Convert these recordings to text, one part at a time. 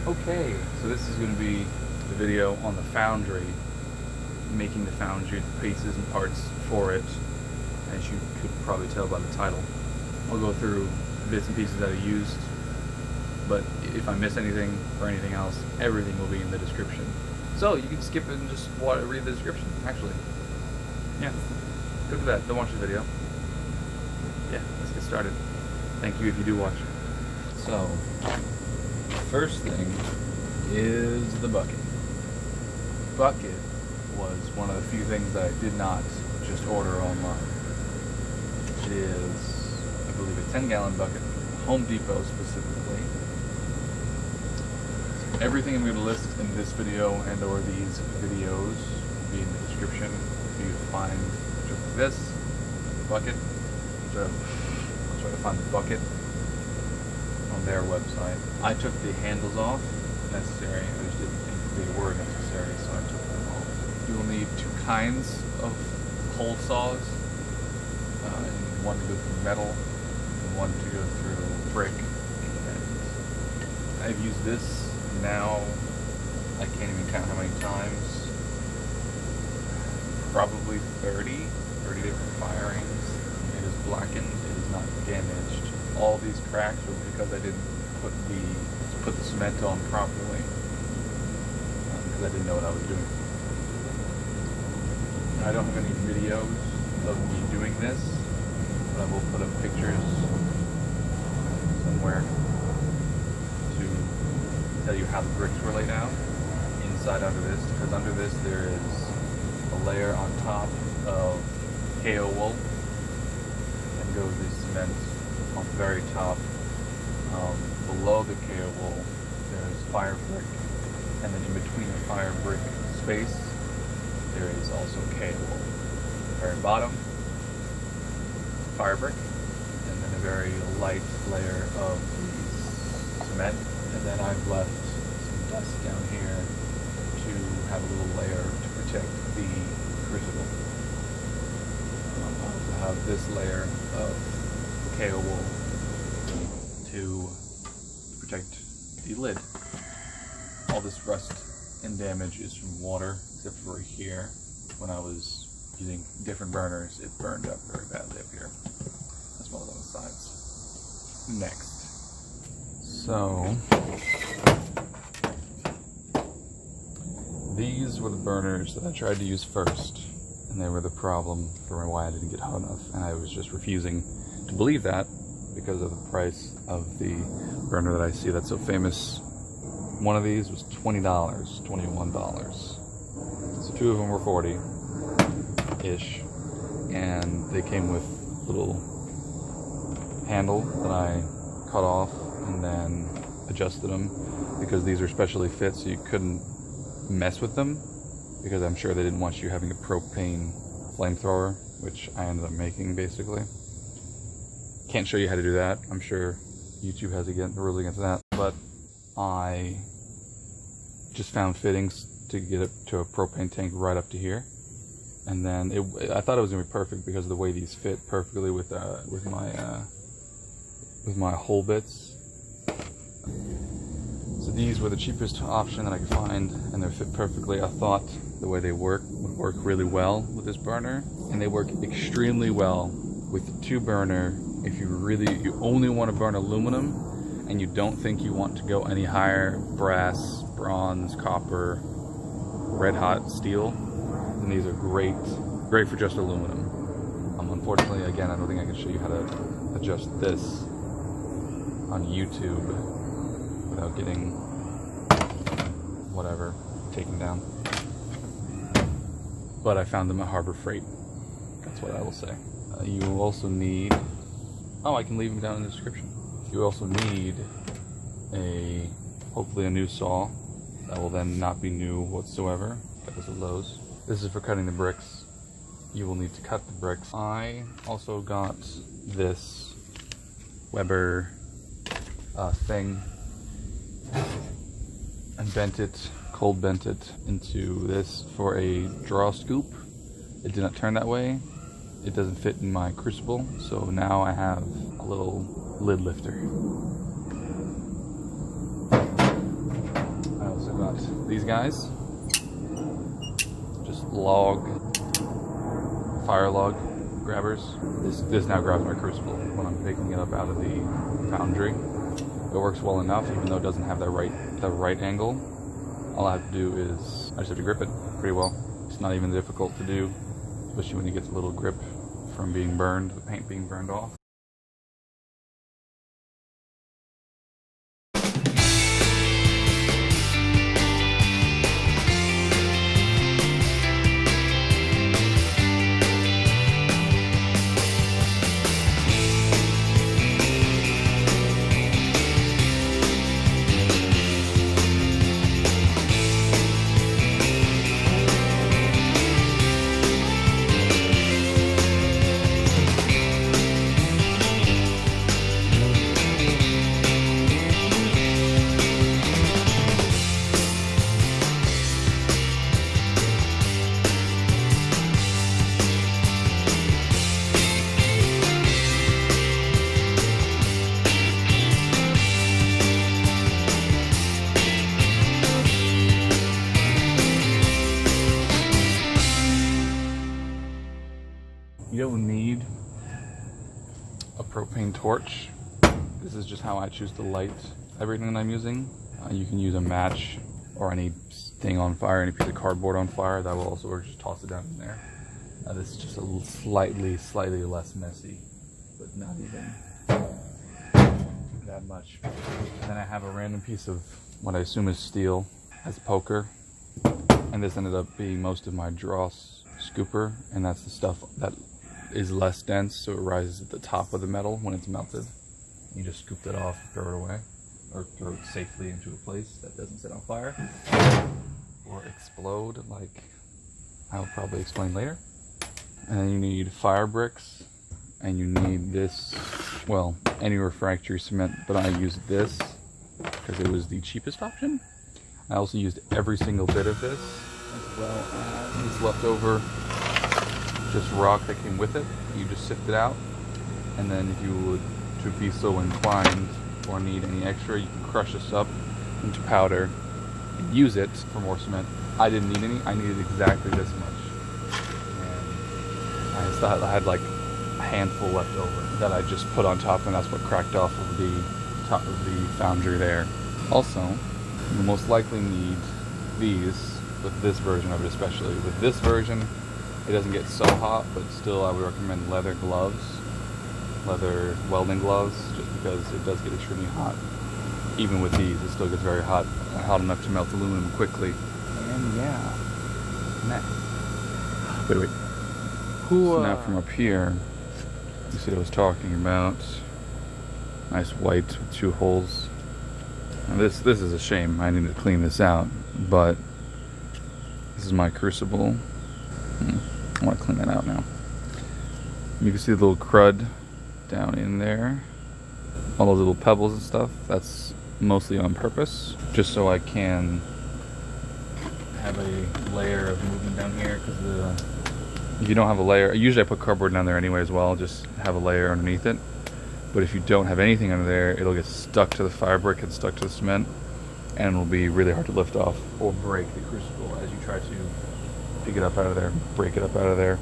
Okay, so this is going to be the video on the foundry, making the foundry, the pieces and parts for it, as you could probably tell by the title. I'll go through bits and pieces that I used, but if I miss anything or anything else, everything will be in the description. So you can skip it and just read the description, actually. Yeah, go do that, don't watch the video. Yeah, let's get started. Thank you if you do watch. So, first thing is the bucket. Bucket was one of the few things that I did not just order online. It is, I believe, a 10-gallon bucket, Home Depot specifically. So everything I'm going to list in this video and or these videos will be in the description for you to find just like this, the bucket. So I'll try to find the bucket on their website. I took the handles off, necessary. I just didn't think they were necessary, so I took them off. You will need two kinds of hole saws. One to go through metal, and one to go through brick. And I've used this now, I can't even count how many times. Probably 30 different firings. It is blackened, it is not damaged. All these cracks were because I didn't put the cement on properly, because I didn't know what I was doing. I don't have any videos of me doing this, but I will put up pictures somewhere to tell you how the bricks were laid out inside under this, because under this there is a layer on top of Kaowool, and goes the cement on the very top. Below the Kaowool there is fire brick, and then in between the fire brick space there is also Kaowool. Very bottom, fire brick, and then a very light layer of cement, and then I've left some dust down here to have a little layer to protect the crucible. I also have this layer of Kaowool to protect the lid. All this rust and damage is from water, except for right here. When I was using different burners, it burned up very badly up here, as well as on the sides. Next. So, these were the burners that I tried to use first, and they were the problem for why I didn't get hot enough, and I was just refusing to believe that because of the price of the burner that I see that's so famous. One of these was $20, $21. So two of them were 40-ish, and they came with a little handle that I cut off and then adjusted them, because these are specially fit so you couldn't mess with them, because I'm sure they didn't want you having a propane flamethrower, which I ended up making basically. Can't show you how to do that. I'm sure YouTube has rules against that, but I just found fittings to get it to a propane tank right up to here, and then I thought it was gonna be perfect because of the way these fit perfectly with my hole bits. So these were the cheapest option that I could find, and they fit perfectly. I thought the way they would work really well with this burner, and they work extremely well with the two burner. If you only want to burn aluminum and you don't think you want to go any higher, brass, bronze, copper, red hot steel, then these are great for just aluminum. Unfortunately, again, I don't think I can show you how to adjust this on YouTube without getting whatever taken down. But I found them at Harbor Freight. That's what I will say. You will also need, I can leave them down in the description. You also need hopefully a new saw that will then not be new whatsoever. That was at Lowe's. This is for cutting the bricks. You will need to cut the bricks. I also got this Weber thing and cold bent it into this for a draw scoop. It did not turn that way. It doesn't fit in my crucible, so now I have a little lid lifter. got these guys. Just fire log grabbers. This now grabs my crucible when I'm picking it up out of the foundry. It works well enough, even though it doesn't have the right angle. All I have to do is I just have to grip it pretty well. It's not even difficult to do, especially when you get a little grip from being burned, the paint being burned off. You don't need a propane torch. This is just how I choose to light everything that I'm using. You can use a match or anything on fire, any piece of cardboard on fire. That will also work. Just toss it down in there. This is just a slightly less messy, but not even that much. And then I have a random piece of what I assume is steel as a poker. And this ended up being most of my dross scooper, and that's the stuff that is less dense, so it rises at the top of the metal when it's melted. You just scoop that off, throw it away, or throw it safely into a place that doesn't set on fire or explode, like I will probably explain later. And then you need fire bricks, and you need this, well, any refractory cement, but I used this because it was the cheapest option. I also used every single bit of this, as well as this leftover just rock that came with it. You just sift it out, and then if you would to be so inclined or need any extra, you can crush this up into powder and use it for more cement. I didn't need any. I needed exactly this much, and I just thought I had like a handful left over that I just put on top, and that's what cracked off of the top of the foundry there. Also, you'll most likely need these with this version of it, especially with this version. It doesn't get so hot, but still I would recommend leather gloves, leather welding gloves, just because it does get extremely hot. Even with these, it still gets very hot enough to melt aluminum quickly. And yeah, next. Wait. So now from up here, you see what I was talking about. Nice white with 2 holes. Now this is a shame. I need to clean this out, but this is my crucible. I want to clean that out now. You can see the little crud down in there. All those little pebbles and stuff. That's mostly on purpose, just so I can have a layer of movement down here. Because if you don't have a layer, usually I put cardboard down there anyway as well, just have a layer underneath it. But if you don't have anything under there, it'll get stuck to the fire brick and stuck to the cement, and it'll be really hard to lift off or break the crucible as you try to pick it up out of there, break it up out of there.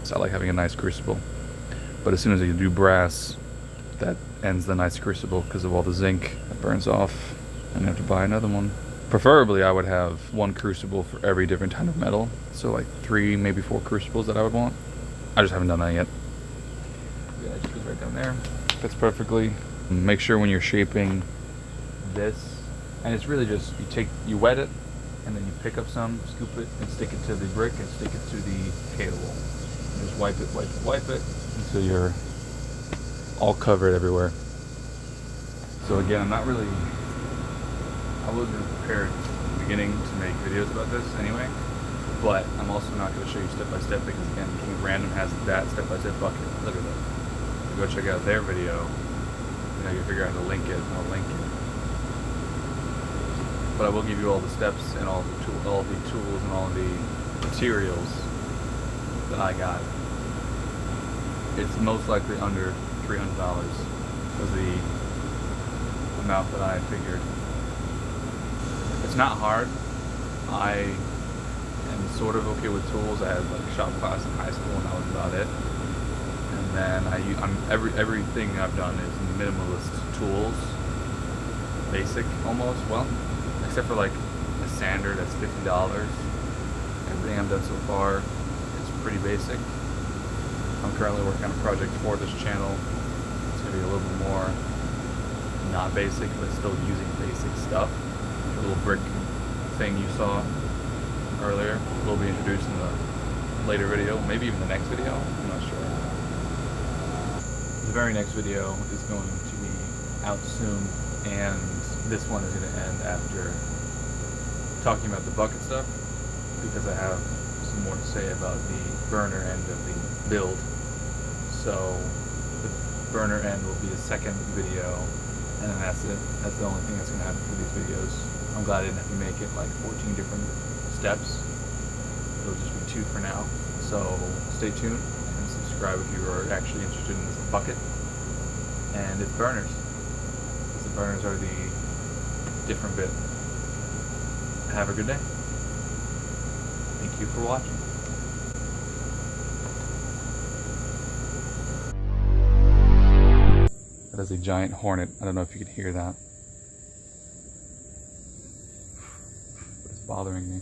So I like having a nice crucible. But as soon as you do brass, that ends the nice crucible because of all the zinc that burns off, and you have to buy another one. Preferably I would have 1 crucible for every different kind of metal. So like 3, maybe 4 crucibles that I would want. I just haven't done that yet. Yeah, it just goes right down there. Fits perfectly. Make sure when you're shaping this, and it's really just, you wet it, and then you pick up some, scoop it, and stick it to the brick, and stick it to the Kaowool. Just wipe it, until you're all covered everywhere. So again, I wasn't prepared at the beginning to make videos about this anyway, but I'm also not going to show you step by step because again, King Random has that step by step bucket. Look at that. Go check out their video. You figure out how to link it. I'll link it. But I will give you all the steps and all the tools and all the materials that I got. It's most likely under $300 was the amount that I figured. It's not hard. I am sort of okay with tools. I had like a shop class in high school and that was about it. And then everything I've done is minimalist tools. Basic almost, well, except for like a sander that's $50. Everything I've done so far is pretty basic. I'm currently working on a project for this channel. It's going to be a little bit more not basic, but still using basic stuff. The little brick thing you saw earlier will be introduced in the later video, maybe even the next video, I'm not sure. The very next video is going to be out soon, and this one is going to end after talking about the bucket stuff, because I have some more to say about the burner end of the build. So the burner end will be the second video, and then that's it. That's the only thing that's going to happen for these videos. I'm glad I didn't have to make it like 14 different steps. It'll just be 2 for now. So stay tuned and subscribe if you are actually interested in this bucket. And it's burners, because the burners are the different bit. Have a good day. Thank you for watching. That is a giant hornet. I don't know if you can hear that. But it's bothering me.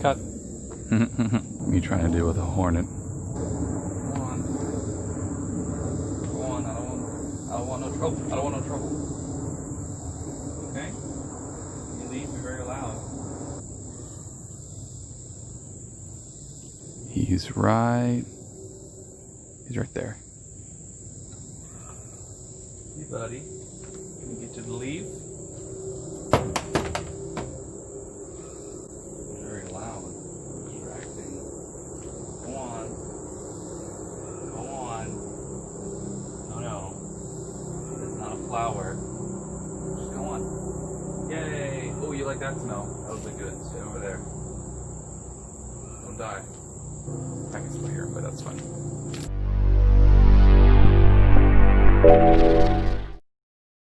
Cut. Me trying to deal with a hornet. Come on. Go on. I don't want no trouble. I don't want no trouble. Okay? You leave me very loud. He's right there. Hey buddy, can we get you to leave? Very loud, distracting. Go on. Go on. No. It's not a flower. Just go on. Yay! Oh, you like that smell? That was good. Stay over there. Don't die. I can smell here, but that's fine.